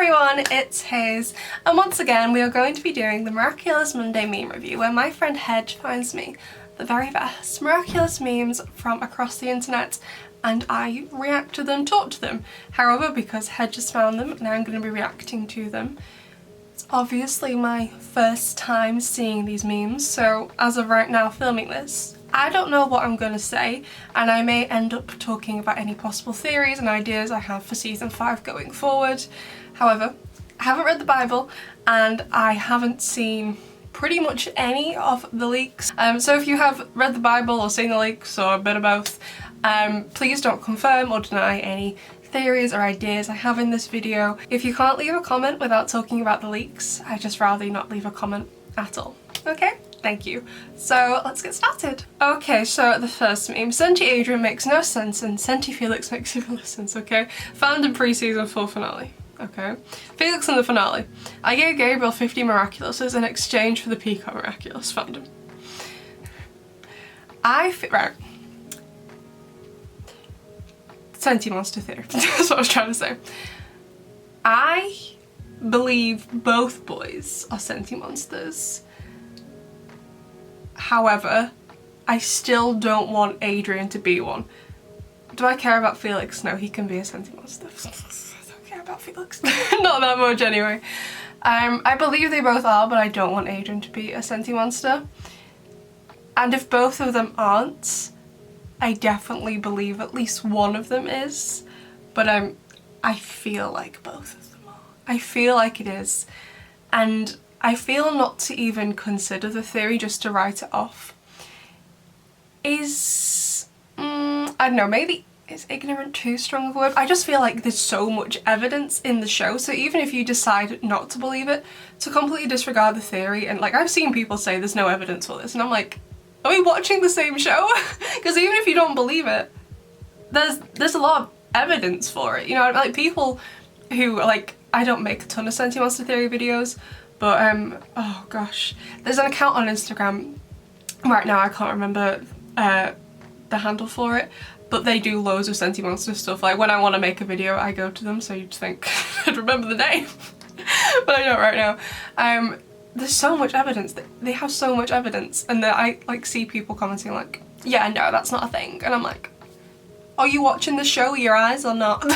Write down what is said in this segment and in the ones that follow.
everyone, it's Haze, and once again we are going to be doing the Miraculous Monday meme review where my friend Hedge finds me the very best miraculous memes from across the internet and I react to them, talk to them. However, because Hedge has found them and I'm going to be reacting to them, it's obviously my first time seeing these memes, so as of right now filming this, I don't know what I'm going to say, and I may end up talking about any possible theories and ideas I have for season 5 going forward. However, I haven't read the Bible and I haven't seen pretty much any of the leaks. So if you have read the Bible or seen the leaks or a bit of both, please don't confirm or deny any theories or ideas I have in this video. If you can't leave a comment without talking about the leaks, I'd just rather you not leave a comment at all. Okay? Thank you. So let's get started. Okay, so the first meme. Senti Adrian makes no sense and Senti Felix makes zero sense, okay? Found in pre-season 4 finale. Okay. Felix in the finale. I gave Gabriel 50 Miraculouses in exchange for the Peacock Miraculous fandom. Right. Sentimonster theory. That's what I was trying to say. I believe both boys are Sentimonsters. However, I still don't want Adrian to be one. Do I care about Felix? No, he can be a Sentimonster. I don't care about Felix. Not that much anyway. I believe they both are, but I don't want Adrian to be a Sentimonster. And if both of them aren't, I definitely believe at least one of them is. But I feel like both of them are. I feel like it is. And I feel not to even consider the theory, just to write it off, is, I don't know, maybe is ignorant too strong of a word? I just feel like there's so much evidence in the show, so even if you decide not to believe it, to completely disregard the theory, and like I've seen people say there's no evidence for this, and I'm like, are we watching the same show? Because even if you don't believe it, there's a lot of evidence for it, you know, like people who, like, I don't make a ton of Sentimonster theory videos, but oh gosh, there's an account on Instagram right now, I can't remember the handle for it, but they do loads of Sentimonster stuff. Like when I want to make a video I go to them, so you'd think I'd remember the name, but I don't right now. There's so much evidence, they have so much evidence, and I like see people commenting like, yeah, no, that's not a thing, and I'm like, are you watching the show with your eyes or not?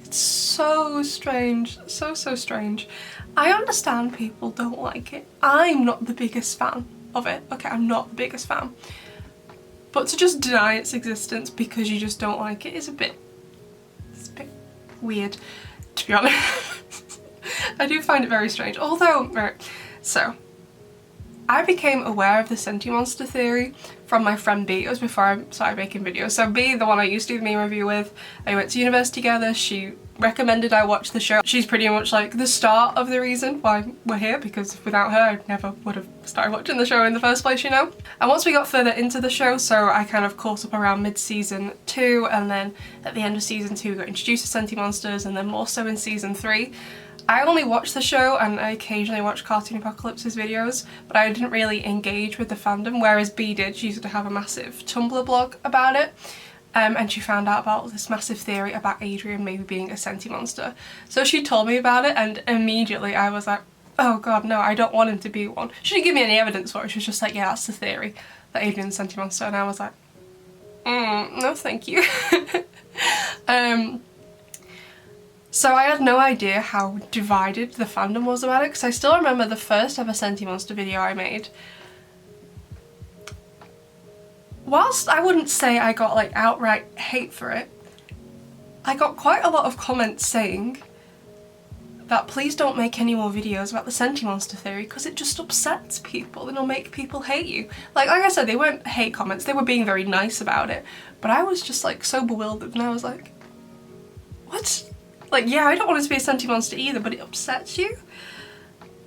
It's so strange, so strange. I understand people don't like it. I'm not the biggest fan of it. Okay, I'm not the biggest fan. But to just deny its existence because you just don't like it is a bit weird, to be honest. I do find it very strange. Although, right, so I became aware of the Sentimonster theory from my friend B. It was before I started making videos. So B, the one I used to do the meme review with, I went to university together, she recommended I watch the show. She's pretty much like the start of the reason why we're here, because without her I never would have started watching the show in the first place, you know? And once we got further into the show, so I kind of caught up around mid-season 2, and then at the end of season 2 we got introduced to Sentimonsters, and then more so in season 3. I only watched the show and I occasionally watch Cartoon Apocalypse's videos, but I didn't really engage with the fandom, whereas B did. She used to have a massive Tumblr blog about it, and she found out about this massive theory about Adrian maybe being a Sentimonster. So she told me about it and immediately I was like, oh god, no, I don't want him to be one. She didn't give me any evidence for it, she was just like, yeah, that's the theory, that Adrian's a Sentimonster, and I was like, no thank you. So I had no idea how divided the fandom was about it, because I still remember the first ever Sentimonster video I made. Whilst I wouldn't say I got like outright hate for it, I got quite a lot of comments saying that please don't make any more videos about the Sentimonster theory because it just upsets people and it'll make people hate you. Like I said, they weren't hate comments, they were being very nice about it, but I was just like so bewildered and I was like, what? Like, yeah, I don't want it to be a Sentimonster either, but it upsets you?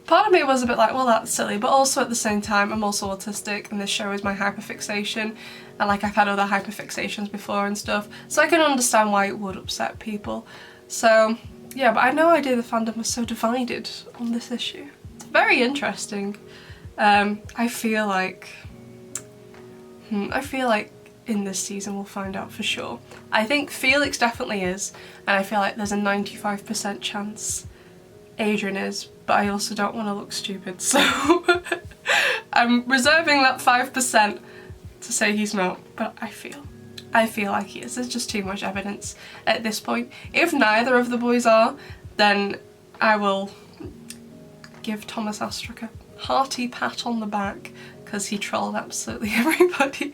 Part of me was a bit like, well, that's silly, but also at the same time, I'm also autistic and this show is my hyperfixation, and like I've had other hyperfixations before and stuff, so I can understand why it would upset people. So, yeah, but I had no idea the fandom was so divided on this issue. It's very interesting. I feel like in this season, we'll find out for sure. I think Felix definitely is, and I feel like there's a 95% chance Adrian is, but I also don't want to look stupid, so I'm reserving that 5% to say he's not, but I feel like he is. There's just too much evidence at this point. If neither of the boys are, then I will give Thomas Astruc a hearty pat on the back because he trolled absolutely everybody.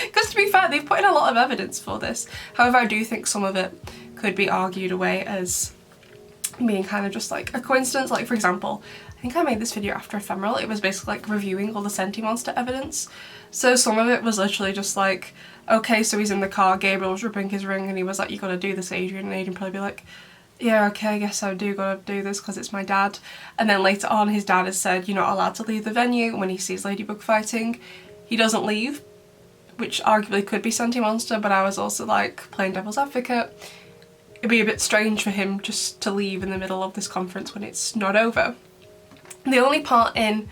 Because to be fair, they've put in a lot of evidence for this. However, I do think some of it could be argued away as being kind of just like a coincidence. Like, for example, I think I made this video after Ephemeral. It was basically like reviewing all the Sentimonster evidence. So some of it was literally just like, okay, so he's in the car, Gabriel was ripping his ring and he was like, you gotta do this, Adrian. And Adrian probably be like, yeah, okay, I guess I do gotta do this because it's my dad. And then later on his dad has said you're not allowed to leave the venue when he sees Ladybug fighting. He doesn't leave, which arguably could be Sentimonster, but I was also like playing devil's advocate. It'd be a bit strange for him just to leave in the middle of this conference when it's not over. The only part in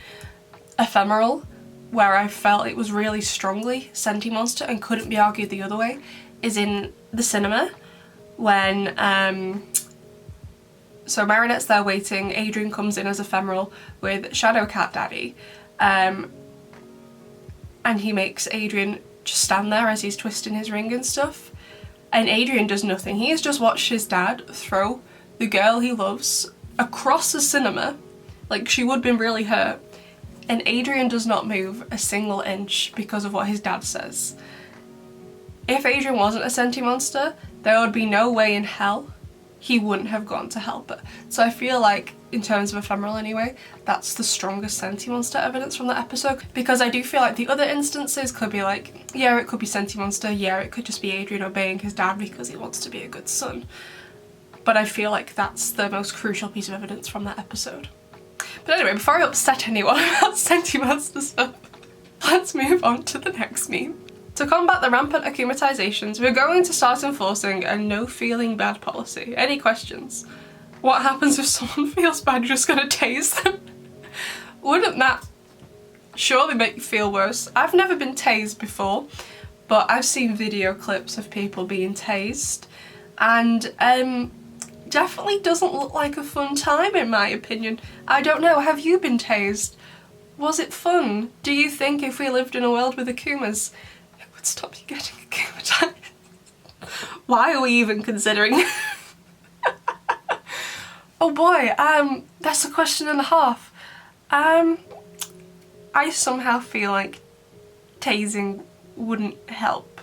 Ephemeral where I felt it was really strongly Sentimonster and couldn't be argued the other way is in the cinema when so Marinette's there waiting, Adrian comes in as Ephemeral with Shadow Cat Daddy, and he makes Adrian just stand there as he's twisting his ring and stuff, and Adrian does nothing. He has just watched his dad throw the girl he loves across the cinema like she would have been really hurt, and Adrian does not move a single inch because of what his dad says. If Adrian wasn't a Sentimonster, there would be no way in hell he wouldn't have gone to help her. So I feel like, in terms of Ephemeral anyway, that's the strongest Sentimonster evidence from that episode, because I do feel like the other instances could be like, yeah, it could be Sentimonster, yeah, it could just be Adrian obeying his dad because he wants to be a good son. But I feel like that's the most crucial piece of evidence from that episode. But anyway, before I upset anyone about Sentimonster stuff, let's move on to the next meme. To combat the rampant akumatizations, we're going to start enforcing a no feeling bad policy. Any questions? What happens if someone feels bad? You're just gonna tase them? Wouldn't that surely make you feel worse? I've never been tased before, but I've seen video clips of people being tased, and definitely doesn't look like a fun time in my opinion. I don't know, have you been tased? Was it fun? Do you think if we lived in a world with akumas, it would stop you getting akumatized? Why are we even considering? Oh boy, that's a question and a half. I somehow feel like tasing wouldn't help,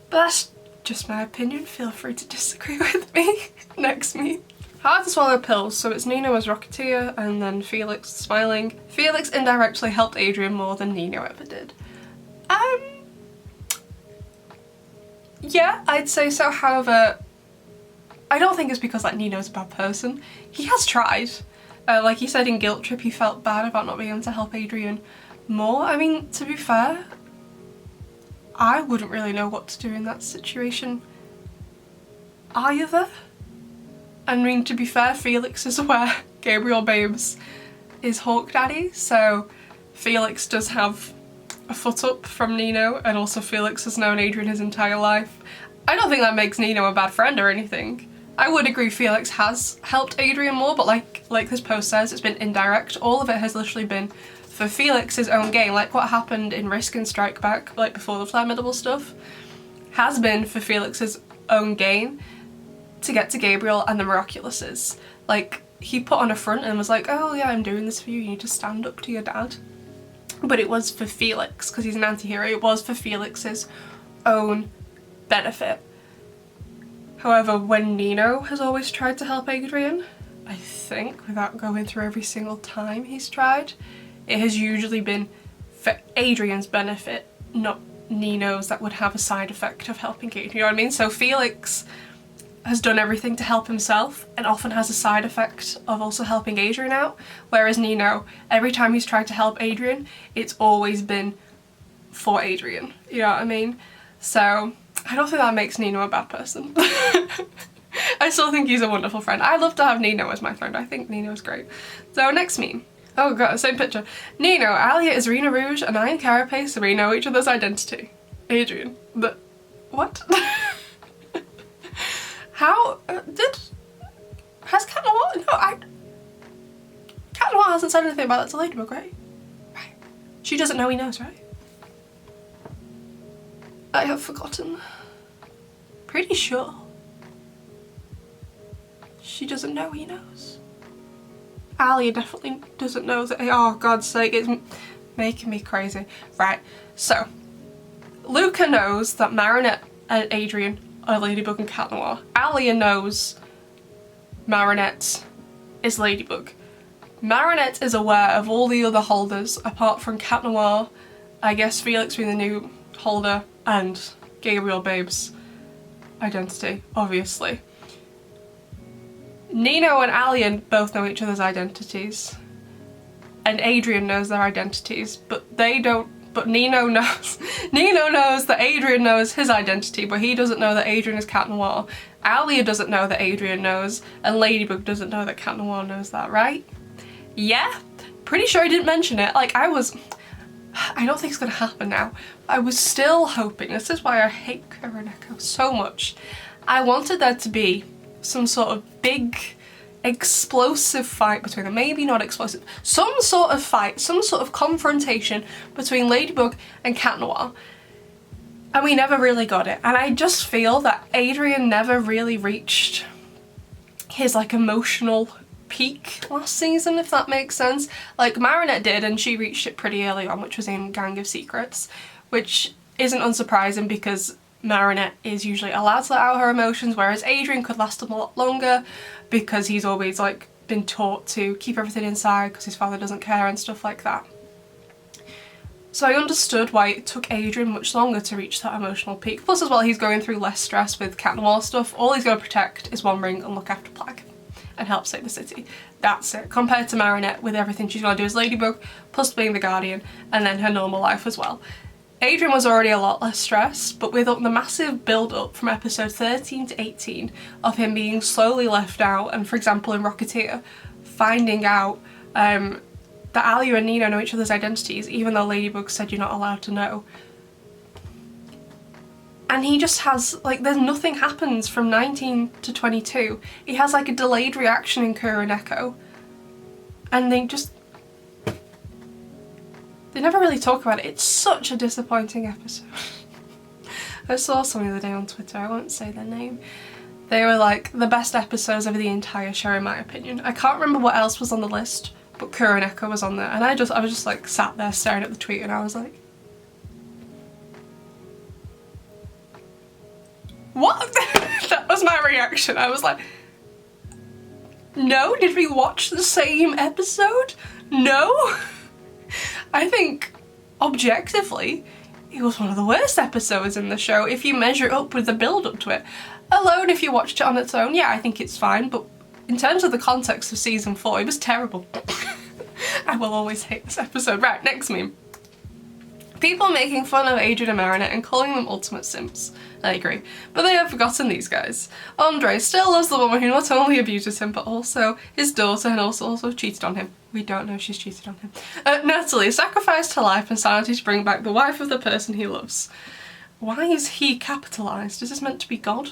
but that's just my opinion. Feel free to disagree with me. Next meme. Hard to swallow pills, so it's Nino as Rocketeer and then Felix smiling. Felix indirectly helped Adrian more than Nino ever did. Yeah, I'd say so. However, I don't think it's because like Nino's a bad person. He has tried. Like he said in Guilt Trip, he felt bad about not being able to help Adrian more. I mean, to be fair, I wouldn't really know what to do in that situation either. I mean, to be fair, Felix is aware Gabriel Babes is Hawk Daddy, so Felix does have a foot up from Nino, and also Felix has known Adrian his entire life. I don't think that makes Nino a bad friend or anything. I would agree Felix has helped Adrian more, but like this post says, it's been indirect. All of it has literally been for Felix's own gain, like what happened in Risk and Strike Back, like before the Flammable stuff, has been for Felix's own gain to get to Gabriel and the Miraculouses. Like, he put on a front and was like, oh yeah, I'm doing this for you, you need to stand up to your dad. But it was for Felix, because he's an anti-hero, it was for Felix's own benefit. However, when Nino has always tried to help Adrian, I think, without going through every single time he's tried, it has usually been for Adrian's benefit, not Nino's that would have a side effect of helping Adrian, you know what I mean? So Felix has done everything to help himself and often has a side effect of also helping Adrian out, whereas Nino, every time he's tried to help Adrian, it's always been for Adrian, you know what I mean? So I don't think that makes Nino a bad person. I still think he's a wonderful friend. I'd love to have Nino as my friend. I think Nino's great. So next meme. Oh god, same picture. Nino, Alia is Rena Rouge and I am Carapace, so we know each other's identity. Adrian, but what? How has Cat Noir? No, Cat Noir hasn't said anything about that to Ladybug, right? Right. She doesn't know he knows, right? I have forgotten. Pretty sure. She doesn't know he knows. Alia definitely doesn't know that. Oh, God's sake, it's making me crazy. Right, so Luca knows that Marinette and Adrian are Ladybug and Cat Noir. Alia knows Marinette is Ladybug. Marinette is aware of all the other holders apart from Cat Noir, I guess Felix being the new holder, and Gabriel Babe's identity, obviously. Nino and Alia both know each other's identities, and Adrian knows their identities, but they don't. But Nino knows. Nino knows that Adrian knows his identity, but he doesn't know that Adrian is Cat Noir. Alia doesn't know that Adrian knows, and Ladybug doesn't know that Cat Noir knows that, right? Yeah, pretty sure I didn't mention it. Like, I don't think it's gonna happen now. I was still hoping, this is why I hate Kuroneko so much. I wanted there to be some sort of big explosive fight between them. Maybe not explosive. Some sort of fight, some sort of confrontation between Ladybug and Cat Noir. And we never really got it. And I just feel that Adrian never really reached his like emotional peak last season, if that makes sense. Like Marinette did, and she reached it pretty early on, which was in Gang of Secrets, which isn't unsurprising because Marinette is usually allowed to let out her emotions, whereas Adrian could last a lot longer because he's always like been taught to keep everything inside because his father doesn't care and stuff like that. So I understood why it took Adrian much longer to reach that emotional peak. Plus as well, he's going through less stress with Cat Noir stuff. All he's going to protect is One Ring and look after Plague and help save the city. That's it. Compared to Marinette with everything she's going to do as Ladybug, plus being the Guardian, and then her normal life as well. Adrian was already a lot less stressed, but with the massive build-up from episode 13 to 18 of him being slowly left out, and for example in Rocketeer, finding out that Alia and Nino know each other's identities, even though Ladybug said you're not allowed to know. And he just has, like, there's nothing happens from 19 to 22. He has like a delayed reaction in Kuroneko, and they never really talk about it. It's such a disappointing episode. I saw something the other day on Twitter, I won't say their name. They were like, the best episodes of the entire show in my opinion. I can't remember what else was on the list, but Kuroneko was on there, and I was just like sat there staring at the tweet and I was like, what? That was my reaction. I was like, no, did we watch the same episode? No? I think, objectively, it was one of the worst episodes in the show if you measure it up with the build-up to it. Alone, if you watched it on its own, yeah, I think it's fine, but in terms of the context of season 4, it was terrible. I will always hate this episode. Right, next meme. People making fun of Adrian and Marinette and calling them ultimate simps. I agree. But they have forgotten these guys. Andre still loves the woman who not only abuses him, but also his daughter, and also cheated on him. We don't know she's cheated on him. Natalie sacrificed her life and sanity to bring back the wife of the person he loves. Why is he capitalised? Is this meant to be God?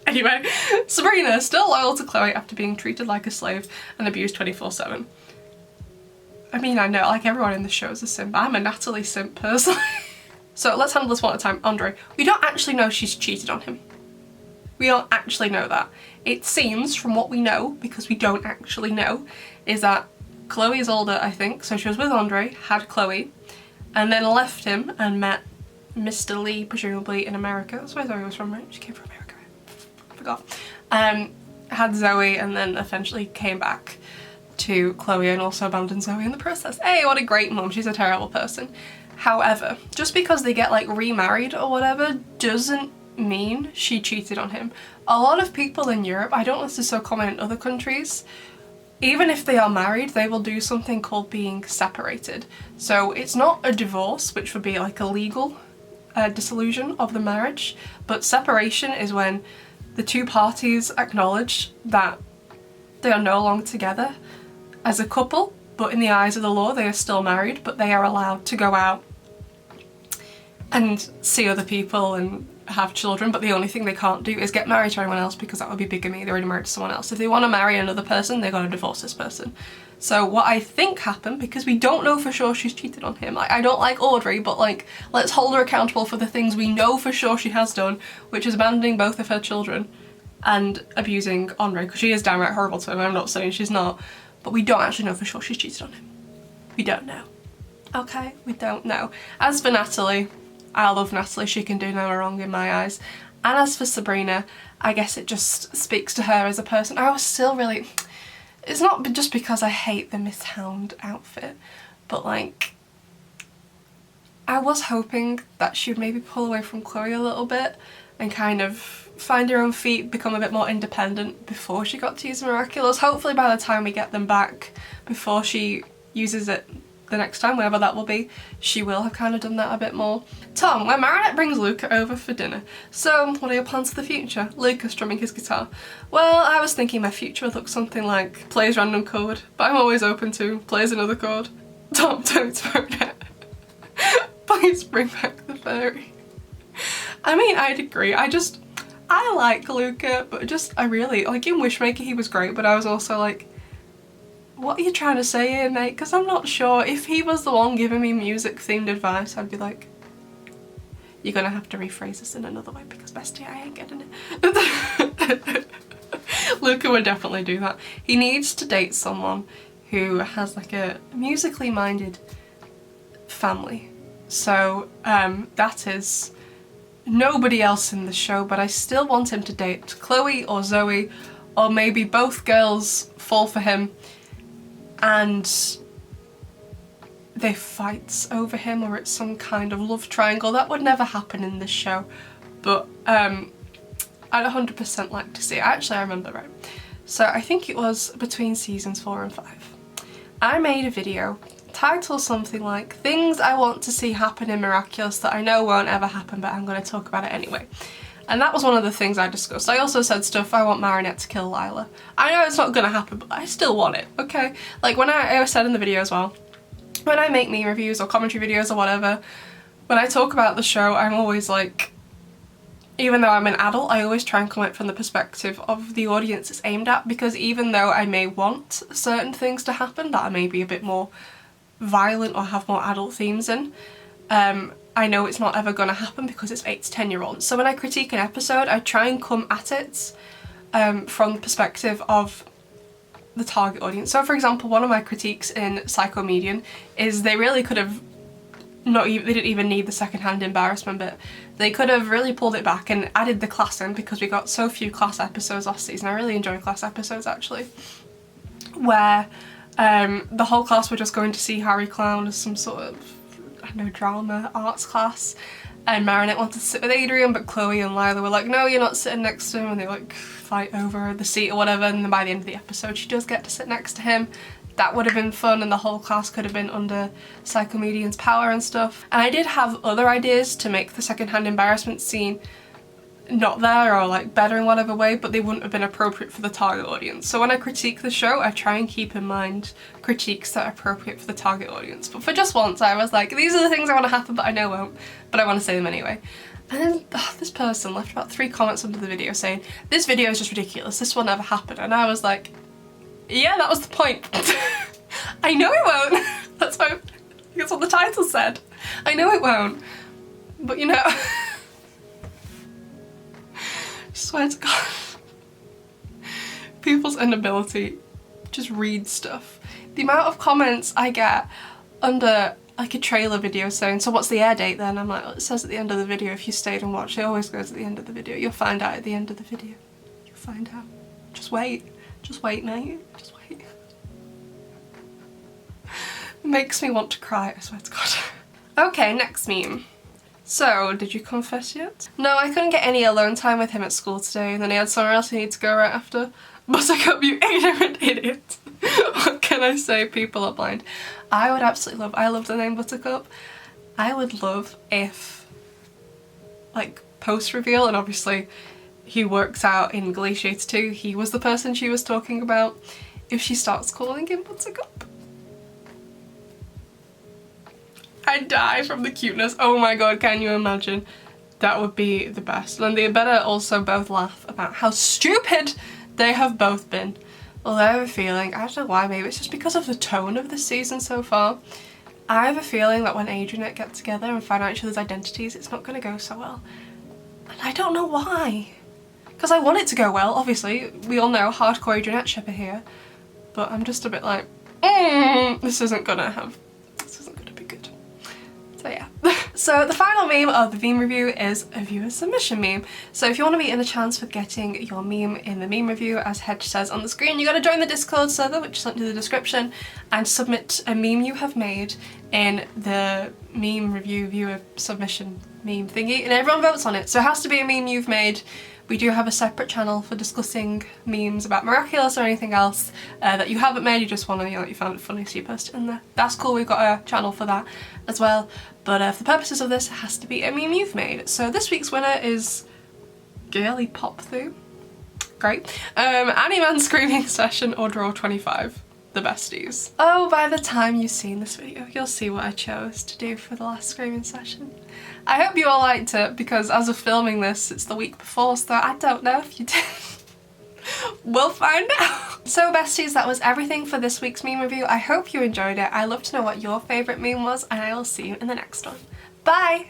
Anyway, Sabrina still loyal to Chloe after being treated like a slave and abused 24/7. I mean, I know, like everyone in the show is a simp. I'm a Natalie simp personally. So let's handle this one at a time. Andre, we don't actually know she's cheated on him. We don't actually know that. It seems, from what we know, because we don't actually know, is that Chloe is older, I think, so she was with Andre, had Chloe, and then left him and met Mr. Lee, presumably in America. That's where Zoe was from, right? She came from America, right? I forgot. Had Zoe and then eventually came back to Chloe and also abandoned Zoe in the process. Hey, what a great mum, she's a terrible person. However, just because they get like remarried or whatever doesn't mean she cheated on him. A lot of people in Europe, I don't know if this is so common in other countries, even if they are married, they will do something called being separated. So it's not a divorce, which would be like a legal dissolution of the marriage, but separation is when the two parties acknowledge that they are no longer together as a couple, but in the eyes of the law they are still married, but they are allowed to go out and see other people and have children, but the only thing they can't do is get married to anyone else because that would be bigamy. They're already married to someone else. If they want to marry another person, they got to divorce this person. So what I think happened, because we don't know for sure she's cheated on him, like, I don't like Audrey, but like, let's hold her accountable for the things we know for sure she has done, which is abandoning both of her children and abusing Andre, because she is downright horrible to him. I'm not saying she's not, but we don't actually know for sure she's cheated on him. We don't know. Okay, we don't know. As for Natalie, I love Natalie, she can do no wrong in my eyes. And as for Sabrina, I guess it just speaks to her as a person. I was still really, it's not just because I hate the Miss Hound outfit, but like, I was hoping that she would maybe pull away from Chloe a little bit and kind of find her own feet, become a bit more independent before she got to use Miraculous. Hopefully by the time we get them back, before she uses it the next time, whenever that will be, she will have kind of done that a bit more. Tom, when Marinette brings Luca over for dinner. So, what are your plans for the future? Luca strumming his guitar. Well, I was thinking my future would look something like plays random chord, but I'm always open to plays another chord. Tom, don't Marinette. Please bring back the fairy. I mean, I'd agree. I like Luca, but I really, like in Wishmaker he was great, but I was also like, what are you trying to say here, mate? Because I'm not sure. If he was the one giving me music-themed advice, I'd be like, you're gonna have to rephrase this in another way because bestie, I ain't getting it. Luca would definitely do that. He needs to date someone who has like a musically minded family. So that is nobody else in the show, but I still want him to date Chloe or Zoe, or maybe both girls fall for him and they fight over him, or it's some kind of love triangle. That would never happen in this show, but I'd 100% like to see it. Actually, I remember right. So I think it was between seasons 4 and 5. I made a video titled something like things I want to see happen in Miraculous that I know won't ever happen, but I'm going to talk about it anyway. And that was one of the things I discussed. I also said stuff, I want Marinette to kill Lila. I know it's not gonna happen, but I still want it, okay? Like when I said in the video as well, when I make meme reviews or commentary videos or whatever, when I talk about the show, I'm always like, even though I'm an adult, I always try and come at it from the perspective of the audience it's aimed at, because even though I may want certain things to happen that are maybe a bit more violent or have more adult themes in, I know it's not ever going to happen because it's 8 to 10-year-olds. So when I critique an episode, I try and come at it from the perspective of the target audience. So for example, one of my critiques in Psychomedian is they really could have they didn't even need the second-hand embarrassment bit. They could have really pulled it back and added the class in, because we got so few class episodes last season. I really enjoy class episodes actually, where the whole class were just going to see Harry Clown as some sort of, I don't know, drama, arts class, and Marinette wanted to sit with Adrian, but Chloe and Lila were like, no, you're not sitting next to him, and they like fight over the seat or whatever, and then by the end of the episode she does get to sit next to him. That would have been fun, and the whole class could have been under Psychomedian's power and stuff. And I did have other ideas to make the second-hand embarrassment scene not there or like better in whatever way, but they wouldn't have been appropriate for the target audience. So when I critique the show, I try and keep in mind critiques that are appropriate for the target audience. But for just once, I was like, these are the things I want to happen but I know won't, but I want to say them anyway. And then this person left about 3 comments under the video saying, this video is just ridiculous, this will never happen. And I was like, yeah, that was the point. I know it won't. That's what the title said. I know it won't, but you know. Swear to God, people's inability to just read stuff. The amount of comments I get under like a trailer video saying, so what's the air date then? I'm like, well, it says at the end of the video if you stayed and watched. It always goes at the end of the video. You'll find out at the end of the video. You'll find out. Just wait. Just wait, mate. Just wait. It makes me want to cry, I swear to God. Okay, next meme. So, did you confess yet? No, I couldn't get any alone time with him at school today, and then he had somewhere else he needed to go right after. Buttercup, you ignorant idiot! What can I say? People are blind. I would absolutely I love the name Buttercup. I would love if, like, post-reveal, and obviously he works out in Glaciator 2, he was the person she was talking about, if she starts calling him Buttercup. I die from the cuteness. Oh my god, can you imagine? That would be the best. And they better also both laugh about how stupid they have both been. Although I have a feeling, I don't know why, maybe it's just because of the tone of this season so far. I have a feeling that when Adrian and Nick get together and find out each other's identities, it's not going to go so well. And I don't know why. Because I want it to go well, obviously. We all know hardcore Adrian shipper here. But I'm just a bit like, this isn't gonna be good. So yeah. So the final meme of the meme review is a viewer submission meme. So if you want to be in the chance for getting your meme in the meme review, as Hedge says on the screen, you gotta join the Discord server, which is linked in the description, and submit a meme you have made in the meme review viewer submission meme thingy, and everyone votes on it. So it has to be a meme you've made. We do have a separate channel for discussing memes about Miraculous or anything else that you haven't made, you just want to, you found it funny, so you post it in there. That's cool, we've got a channel for that as well. But for the purposes of this, it has to be a meme you've made. So this week's winner is Girly Pop Through. Great. Animan Screaming Session or Draw 25. The besties. Oh, by the time you've seen this video, you'll see what I chose to do for the last screaming session. I hope you all liked it, because as of filming this, it's the week before, so I don't know if you did. We'll find out. So besties, that was everything for this week's meme review. I hope you enjoyed it. I'd love to know what your favourite meme was, and I will see you in the next one. Bye!